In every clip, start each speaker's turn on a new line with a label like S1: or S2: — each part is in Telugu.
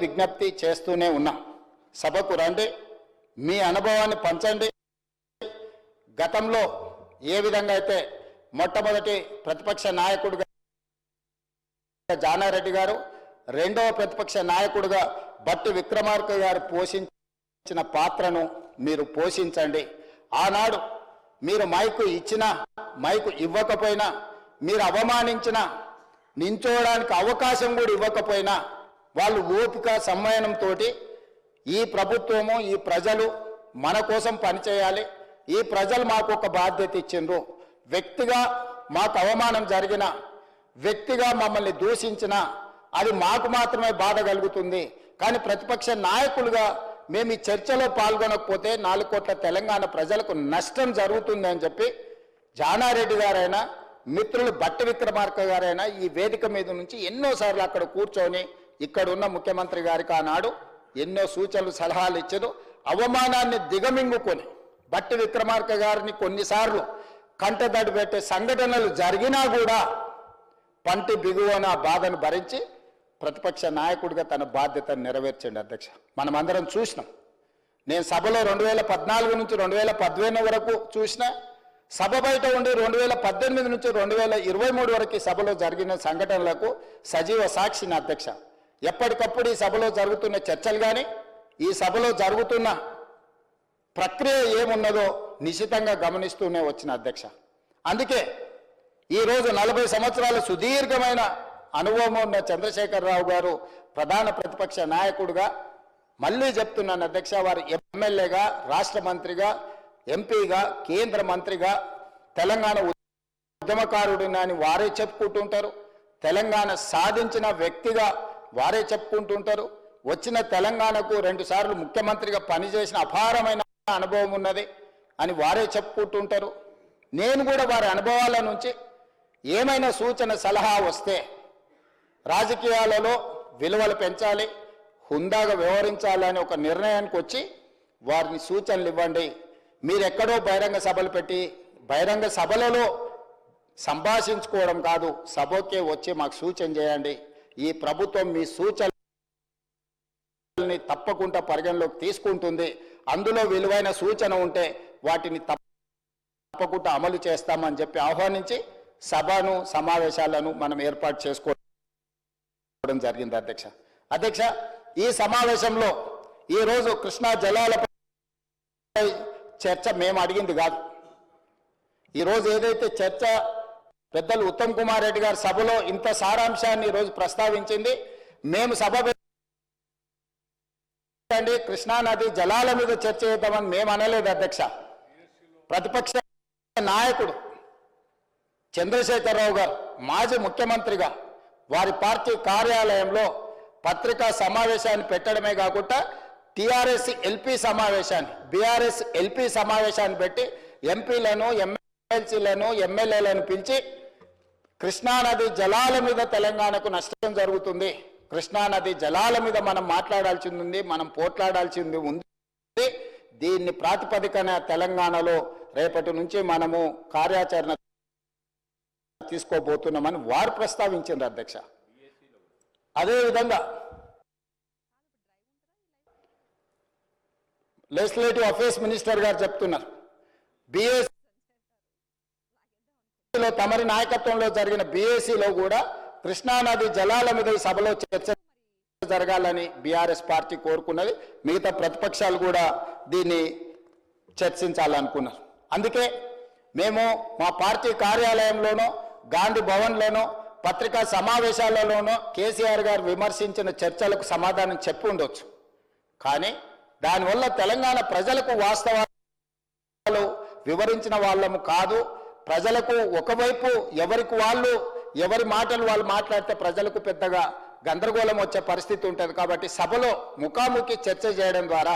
S1: విజ్ఞప్తి చేస్తూనే ఉన్నాం. సభకు రండి, మీ అనుభవాన్ని పంచండి. గతంలో ఏ విధంగా అయితే మొట్టమొదటి ప్రతిపక్ష నాయకుడిగా జానారెడ్డి గారు, రెండవ ప్రతిపక్ష నాయకుడిగా బట్టి విక్రమార్క గారు పోషించిన పాత్రను మీరు పోషించండి. ఆనాడు మీరు మైకు ఇచ్చినా మైకు ఇవ్వకపోయినా, మీరు అవమానించిన నించోవడానికి అవకాశం కూడా ఇవ్వకపోయినా, వాళ్ళు ఓపిక సంయమనంతో ఈ ప్రభుత్వము ఈ ప్రజలు మన కోసం పనిచేయాలి, ఈ ప్రజలు మాకు ఒక బాధ్యత ఇచ్చిండ్రు, వ్యక్తిగా మాకు అవమానం జరిగిన, వ్యక్తిగా మమ్మల్ని దూషించిన అది మాకు మాత్రమే బాధ కలుగుతుంది, కానీ ప్రతిపక్ష నాయకులుగా మేము ఈ చర్చలో పాల్గొనకపోతే 4 కోట్ల తెలంగాణ ప్రజలకు నష్టం జరుగుతుంది అని చెప్పి జానారెడ్డి గారైనా మిత్రులు బట్టి విక్రమార్క గారైనా ఈ వేదిక మీద నుంచి ఎన్నోసార్లు అక్కడ కూర్చొని ఇక్కడ ఉన్న ముఖ్యమంత్రి గారికి ఆనాడు ఎన్నో సూచనలు సలహాలు ఇచ్చారు. అవమానాన్ని దిగమింగుకొని బట్టి విక్రమార్క గారిని కొన్నిసార్లు కంటదడి పెట్టే సంఘటనలు జరిగినా కూడా పంటి బిగువన బాధను భరించి ప్రతిపక్ష నాయకుడిగా తన బాధ్యతను నెరవేర్చండి. అధ్యక్ష, మనమందరం చూసినాం. నేను సభలో 2014 నుంచి 2015 వరకు చూసిన, సభ బయట ఉండి 2018 నుంచి 2023 వరకు సభలో జరిగిన సంఘటనలకు సజీవ సాక్షిని. అధ్యక్ష, ఎప్పటికప్పుడు ఈ సభలో జరుగుతున్న చర్చలు కానీ ఈ సభలో జరుగుతున్న ప్రక్రియ ఏమున్నదో నిశితంగా గమనిస్తూనే వచ్చిన. అధ్యక్ష, అందుకే ఈరోజు 40 సంవత్సరాల సుదీర్ఘమైన అనుభవం ఉన్న చంద్రశేఖరరావు గారు ప్రధాన ప్రతిపక్ష నాయకుడిగా మళ్ళీ చెప్తున్నాను. అధ్యక్ష, వారు ఎమ్మెల్యేగా, రాష్ట్ర మంత్రిగా, ఎంపీగా, కేంద్ర మంత్రిగా తెలంగాణ ఉద్యమకారుడిని అని వారే చెప్పుకుంటుంటారు. తెలంగాణ సాధించిన వ్యక్తిగా వారే చెప్పుకుంటుంటారు. వచ్చిన తెలంగాణకు 2 సార్లు ముఖ్యమంత్రిగా పనిచేసిన అపారమైన అనుభవం ఉన్నది అని వారే చెప్పుకుంటుంటారు. నేను కూడా వారి అనుభవాల నుంచి ఏమైనా సూచన సలహా వస్తే రాజకీయాలలో విలువలు పెంచాలి, హుందాగా వ్యవహరించాలని ఒక నిర్ణయానికి వచ్చి వారిని సూచనలు ఇవ్వండి. మీరు ఎక్కడో బహిరంగ సభలు పెట్టి బహిరంగ సభలలో సంభాషించుకోవడం కాదు, సభకే వచ్చి మాకు సూచన చేయండి. ఈ ప్రభుత్వం మీ సూచనల్ని తప్పకుండా పరిగణలోకి తీసుకుంటుంది. అందులో విలువైన సూచన ఉంటే వాటిని తప్పకుండా అమలు చేస్తామని చెప్పి ఆహ్వానించి సభను సమావేశాలను మనం ఏర్పాటు చేసుకోవడం జరిగింది. అధ్యక్ష, ఈ సమావేశంలో ఈరోజు కృష్ణా జలాలపై చర్చ మేము అడిగింది కాదు. ఈరోజు ఏదైతే చర్చ పెద్దలు ఉత్తమ్ కుమార్ రెడ్డి గారు సభలో ఇంత సారాంశాన్ని ఈరోజు ప్రస్తావించింది, మేము సభ పెట్టండి కృష్ణా నది జలాల మీద చర్చ చేద్దామని మేము అనలేదు. అధ్యక్ష, ప్రతిపక్ష నాయకుడు చంద్రశేఖరరావు గారు మాజీ ముఖ్యమంత్రిగా వారి పార్టీ కార్యాలయంలో పత్రికా సమావేశాన్ని పెట్టడమే కాకుండా టీఆర్ఎస్ ఎల్పీ సమావేశాన్ని, బీఆర్ఎస్ ఎల్పీ సమావేశాన్ని పెట్టి ఎంపీలను, ఎమ్మెల్సీలను, ఎమ్మెల్యేలను పిలిచి కృష్ణానది జలాల మీద తెలంగాణకు నష్టం జరుగుతుంది, కృష్ణానది జలాల మీద మనం మాట్లాడాల్సింది ఉంది, మనం పోట్లాడాల్సింది ఉంది, దీన్ని ప్రాతిపదికన తెలంగాణలో రేపటి నుంచి మనము కార్యాచరణ తీసుకోబోతున్నామని వారు ప్రస్తావించారు. అధ్యక్ష, అదేవిధంగా లెజిస్లేటివ్ అఫేర్స్ మినిస్టర్ గారు చెప్తున్నారు, బీఏసీలో తమరి నాయకత్వంలో జరిగిన బీఏసీలో కూడా కృష్ణానది జలాల మీద ఈ సభలో చర్చ జరగాలని బీఆర్ఎస్ పార్టీ కోరుకున్నది. మిగతా ప్రతిపక్షాలు కూడా దీన్ని చర్చించాలనుకున్నారు. అందుకే మేము మా పార్టీ కార్యాలయంలోనో, గాంధీ భవన్లోనో, పత్రికా సమావేశాలలోనో కేసీఆర్ గారు విమర్శించిన చర్చలకు సమాధానం చెప్పి ఉండొచ్చు. కానీ దానివల్ల తెలంగాణ ప్రజలకు వాస్తవాలు వివరించిన వాళ్ళము కాదు. ప్రజలకు ఒకవైపు ఎవరి మాటలు వాళ్ళు మాట్లాడితే ప్రజలకు పెద్దగా గందరగోళం వచ్చే పరిస్థితి ఉంటుంది. కాబట్టి సభలో ముఖాముఖి చర్చ చేయడం ద్వారా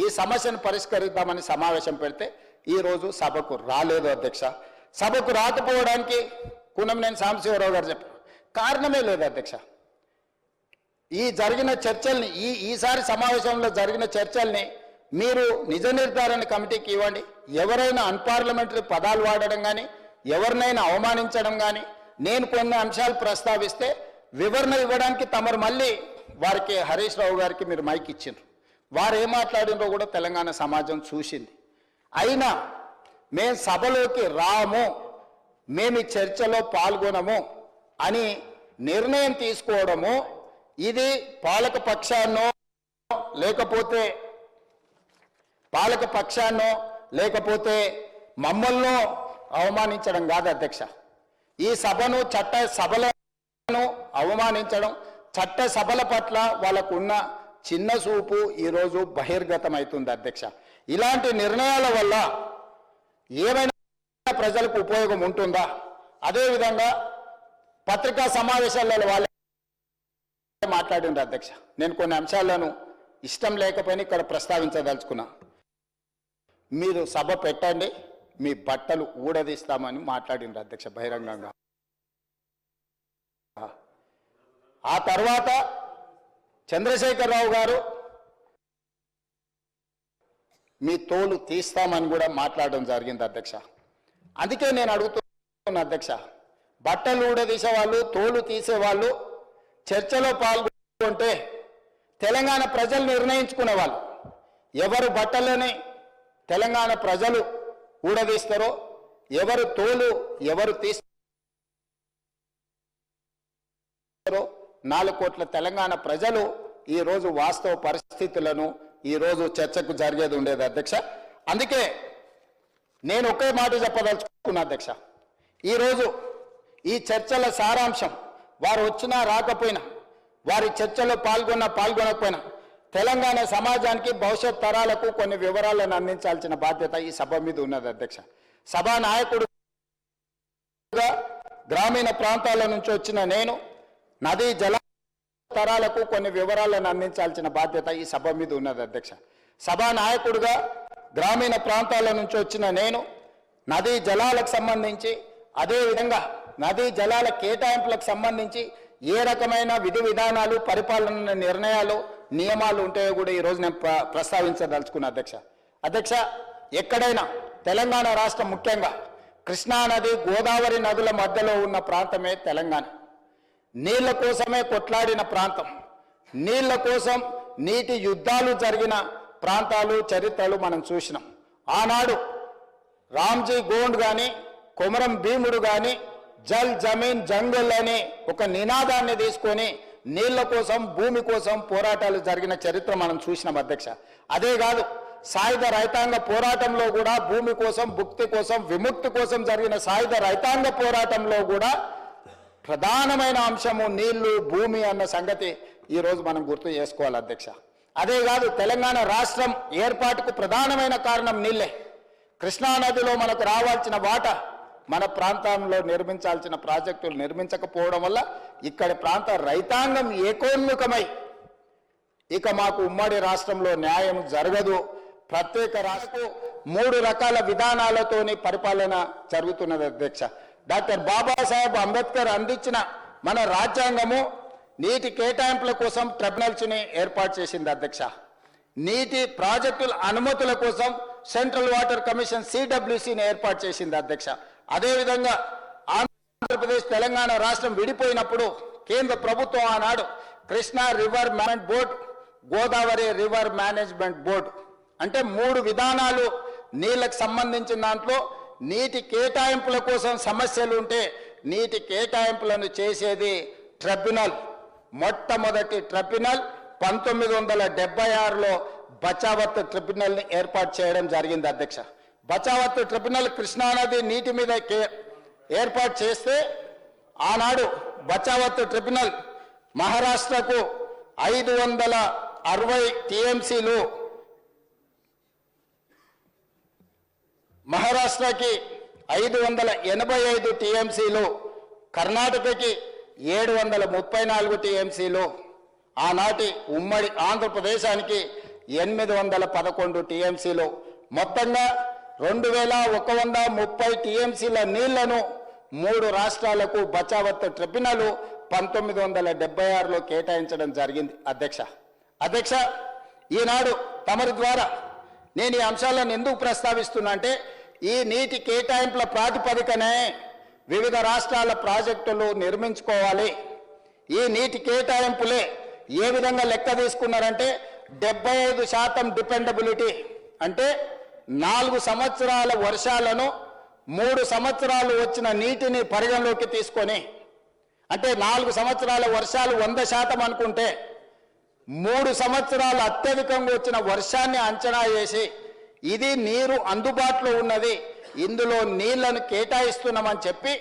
S1: ఈ సమస్యను పరిష్కరిద్దామని సమావేశం పెడితే ఈరోజు సభకు రాలేదు. అధ్యక్ష, సభకు రాకపోవడానికి కూనంనేని సాంబశివరావు గారు చెప్పారు, కారణమే లేదు. అధ్యక్ష, ఈ జరిగిన చర్చల్ని ఈసారి సమావేశంలో జరిగిన చర్చల్ని మీరు నిజ నిర్ధారణ కమిటీకి ఇవ్వండి. ఎవరైనా అన్పార్లమెంటరీ పదాలు వాడడం కానీ, ఎవరినైనా అవమానించడం కానీ, నేను కొన్ని అంశాలు ప్రస్తావిస్తే వివరణ ఇవ్వడానికి తమరు మళ్ళీ వారికి హరీష్ రావు గారికి మీరు మైక్ ఇచ్చిండ్రు. వారు ఏం మాట్లాడినరో కూడా తెలంగాణ సమాజం చూసింది. అయినా మేము సభలోకి రాము, మేము ఈ చర్చలో పాల్గొనము అని నిర్ణయం తీసుకోవడము ఇది పాలక పక్షాన్నో లేకపోతే మమ్మల్ని అవమానించడం కాదు అధ్యక్ష. ఈ సభను చట్ట సభలను అవమానించడం, చట్ట సభల పట్ల వాళ్ళకున్న చిన్న చూపు ఈరోజు బహిర్గతమవుతుంది అధ్యక్ష. ఇలాంటి నిర్ణయాల వల్ల ఏమైనా ప్రజలకు ఉపయోగం ఉంటుందా? అదేవిధంగా పత్రికా సమావేశాలలో వాళ్ళే మాట్లాడిండ్రు అధ్యక్ష. నేను కొన్ని అంశాలను ఇష్టం లేకపోయినా ఇక్కడ ప్రస్తావించదలుచుకున్నా. మీరు సభ పెట్టండి, మీ బట్టలు ఊడదీస్తామని మాట్లాడిండ్రు అధ్యక్ష బహిరంగంగా. ఆ తర్వాత చంద్రశేఖరరావు గారు మీ తోలు తీస్తామని కూడా మాట్లాడడం జరిగింది అధ్యక్ష. అందుకే నేను అడుగుతున్నా అధ్యక్ష, బట్టలు ఊడదీసేవాళ్ళు, తోలు తీసేవాళ్ళు చర్చలో పాల్గొంటే తెలంగాణ ప్రజలు నిర్ణయించుకునే వాళ్ళు ఎవరు బట్టలని తెలంగాణ ప్రజలు ఊడదీస్తారో, ఎవరు తోలు ఎవరు తీస్తారో 4 కోట్ల తెలంగాణ ప్రజలు ఈరోజు వాస్తవ పరిస్థితులను ఈరోజు చర్చకు జరిగేది ఉండేది అధ్యక్ష. అందుకే నేను ఒకే మాట చెప్పదలుచుకున్నా అధ్యక్ష. ఈరోజు ఈ చర్చల సారాంశం వారు వచ్చినా రాకపోయినా, వారి చర్చలో పాల్గొనకపోయినా తెలంగాణ సమాజానికి భవిష్యత్ తరాలకు కొన్ని వివరాలను అందించాల్సిన బాధ్యత ఈ సభ మీద ఉన్నది అధ్యక్ష. సభా నాయకుడుగా గ్రామీణ ప్రాంతాల నుంచి వచ్చిన నేను నదీ జల తరాలకు కొన్ని వివరాలను అందించాల్సిన బాధ్యత ఈ సభ మీద ఉన్నది అధ్యక్ష. సభా నాయకుడుగా గ్రామీణ ప్రాంతాల నుంచి వచ్చిన నేను నదీ జలాలకు సంబంధించి, అదేవిధంగా నదీ జలాల కేటాయింపులకు సంబంధించి ఏ రకమైన విధి విధానాలు, పరిపాలన నిర్ణయాలు, నియమాలు ఉంటాయో కూడా ఈరోజు నేను ప్రస్తావించదలుచుకున్నా అధ్యక్ష. అధ్యక్ష, ఎక్కడైనా తెలంగాణ రాష్ట్రం ముఖ్యంగా కృష్ణా నది, గోదావరి నదుల మధ్యలో ఉన్న ప్రాంతమే తెలంగాణ. నీళ్ల కోసమే కొట్లాడిన ప్రాంతం, నీళ్ల కోసం నీటి యుద్ధాలు జరిగిన ప్రాంతాలు, చరిత్రలు మనం చూసినాం. ఆనాడు రామ్జీ గోండ్ కానీ, కొమరం భీముడు కానీ జల్ జమీన్ జంగల్ అని ఒక నినాదాన్ని తీసుకొని నీళ్ల కోసం, భూమి కోసం పోరాటాలు జరిగిన చరిత్ర మనం చూసినాం అధ్యక్ష. అదే కాదు, సాయుధ రైతాంగ పోరాటంలో కూడా భూమి కోసం, భుక్తి కోసం, విముక్తి కోసం జరిగిన సాయుధ రైతాంగ పోరాటంలో కూడా ప్రధానమైన అంశము నీళ్లు, భూమి అన్న సంగతి ఈరోజు మనం గుర్తు చేసుకోవాలి అధ్యక్ష. అదే కాదు, తెలంగాణ రాష్ట్రం ఏర్పాటుకు ప్రధానమైన కారణం నీళ్లే. కృష్ణానదిలో మనకు రావాల్సిన వాటా మన ప్రాంతంలో నిర్మించాల్సిన ప్రాజెక్టులు నిర్మించకపోవడం వల్ల ఇక్కడి ప్రాంత రైతాంగం ఏకోన్ముఖమై ఇక మాకు ఉమ్మడి రాష్ట్రంలో న్యాయం జరగదు, ప్రత్యేక రాష్ట్రకు 3 రకాల విధానాలతోని పరిపాలన జరుగుతున్నది అధ్యక్ష. డాక్టర్ బాబాసాహెబ్ అంబేద్కర్ అందించిన మన రాజ్యాంగము నీటి కేటాయింపుల కోసం ట్రిబ్యునల్స్ని ఏర్పాటు చేసింది అధ్యక్ష. నీటి ప్రాజెక్టుల అనుమతుల కోసం సెంట్రల్ వాటర్ కమిషన్ CWCని ఏర్పాటు చేసింది అధ్యక్ష. అదేవిధంగా ఆంధ్రప్రదేశ్, తెలంగాణ రాష్ట్రం విడిపోయినప్పుడు కేంద్ర ప్రభుత్వం ఆనాడు Krishna river management board, Godavari river management board అంటే 3 విధానాలు నీళ్లకు సంబంధించిన దాంట్లో నీటి కేటాయింపుల కోసం సమస్యలు ఉంటే నీటి కేటాయింపులను చేసేది ట్రిబ్యునల్. మొట్టమొదటి ట్రిబ్యునల్ 1976లో బచావత్ ట్రిబ్యునల్ని ఏర్పాటు చేయడం జరిగింది అధ్యక్ష. బచావత్ ట్రిబ్యునల్ కృష్ణానది నీటి మీద ఏర్పాటు చేస్తే ఆనాడు బచావత్ ట్రిబ్యునల్ మహారాష్ట్రకు 560 TMCలు, మహారాష్ట్రకి 585 TMCలు, కర్ణాటకకి 734 TMCలు, ఆనాటి ఉమ్మడి ఆంధ్రప్రదేశానికి 811 TMCలు, మొత్తంగా 2130 TMCల నీళ్లను 3 రాష్ట్రాలకు బచావత్ ట్రిబ్యునల్ 1976లో కేటాయించడం జరిగింది అధ్యక్ష. ఈనాడు తమరి ద్వారా నేను ఈ అంశాలను ఎందుకు ప్రస్తావిస్తున్నా అంటే ఈ నీటి కేటాయింపుల ప్రాతిపదికనే వివిధ రాష్ట్రాల ప్రాజెక్టులు నిర్మించుకోవాలి. ఈ నీటి కేటాయింపులే ఏ విధంగా లెక్క తీసుకున్నారంటే 75% డిపెండబిలిటీ అంటే 4 సంవత్సరాల వర్షాలను 3 సంవత్సరాలు వచ్చిన నీటిని పరిగణలోకి తీసుకొని అంటే 4 సంవత్సరాల వర్షాలు 100% అనుకుంటే 3 సంవత్సరాలు అత్యధికంగా వచ్చిన వర్షాన్ని అంచనా వేసి ఇది నీరు అందుబాటులో ఉన్నది, ఇందులో నీళ్లను కేటాయిస్తున్నామని చెప్పి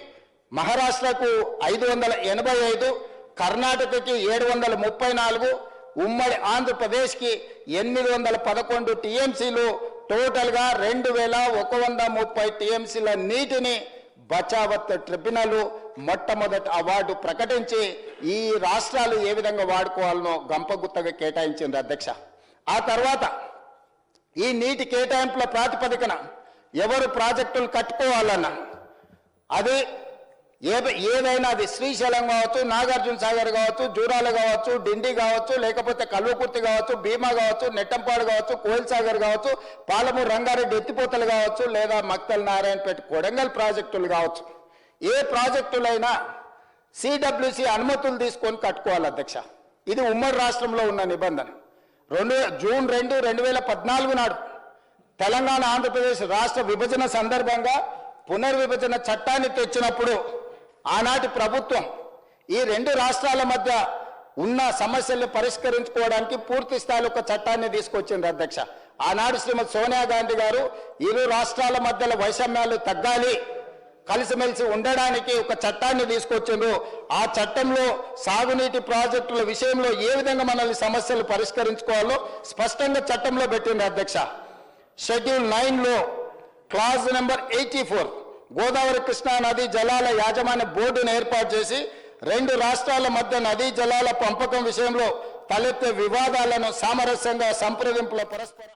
S1: మహారాష్ట్రకు 585, కర్ణాటకకి 734, ఉమ్మడి ఆంధ్రప్రదేశ్కి 811 టీఎంసీలు, టోటల్గా 2130 టీఎంసీల నీటిని బచావత్ ట్రిబ్యునల్ మొట్టమొదటి అవార్డు ప్రకటించి ఈ రాష్ట్రాలు ఏ విధంగా వాడుకోవాలనో గంపగుత్తగా కేటాయించింది అధ్యక్ష. ఆ తర్వాత ఈ నీటి కేటాయింపుల ప్రాతిపదికన ఎవరు ప్రాజెక్టులు కట్టుకోవాలన్నా అది ఏదైనా అది శ్రీశైలం కావచ్చు, నాగార్జున సాగర్ కావచ్చు, జూరాల కావచ్చు, డిండి కావచ్చు, లేకపోతే కల్వకుర్తి కావచ్చు, భీమా కావచ్చు, నెట్టంపాడు కావచ్చు, కోయిల్ సాగర్ కావచ్చు, పాలమూరు రంగారెడ్డి ఎత్తిపోతలు కావచ్చు, లేదా మక్తల్ నారాయణపేట కొడంగల్ ప్రాజెక్టులు కావచ్చు, ఏ ప్రాజెక్టులైనా సిడబ్ల్యూసి అనుమతులు తీసుకొని కట్టుకోవాలి అధ్యక్ష. ఇది ఉమ్మడి రాష్ట్రంలో ఉన్న నిబంధన. జూన్ 2, 2014 నాడు తెలంగాణ ఆంధ్రప్రదేశ్ రాష్ట్ర విభజన సందర్భంగా పునర్విభజన చట్టాన్ని తెచ్చినప్పుడు ఆనాటి ప్రభుత్వం ఈ 2 రాష్ట్రాల మధ్య ఉన్న సమస్యలను పరిష్కరించుకోవడానికి పూర్తి స్థాయిలో ఒక చట్టాన్ని తీసుకొచ్చింది అధ్యక్ష. ఆనాడు శ్రీమతి సోనియా గాంధీ గారు ఇరు రాష్ట్రాల మధ్యలో వైషమ్యాలు తగ్గాలి, కలిసిమెలిసి ఉండడానికి ఒక చట్టాన్ని తీసుకొచ్చిండ్రు. ఆ చట్టంలో సాగునీటి ప్రాజెక్టుల విషయంలో ఏ విధంగా మనల్ని సమస్యలు పరిష్కరించుకోవాలో స్పష్టంగా చట్టంలో పెట్టిండ్రు అధ్యక్ష. షెడ్యూల్ 9లో క్లాజ్ నెంబర్ 84 గోదావరి కృష్ణా నదీ జలాల యాజమాన్య బోర్డును ఏర్పాటు చేసి 2 రాష్ట్రాల మధ్య నదీ జలాల పంపకం విషయంలో తలెత్తే వివాదాలను సామరస్యంగా సంప్రదింపుల పరస్పర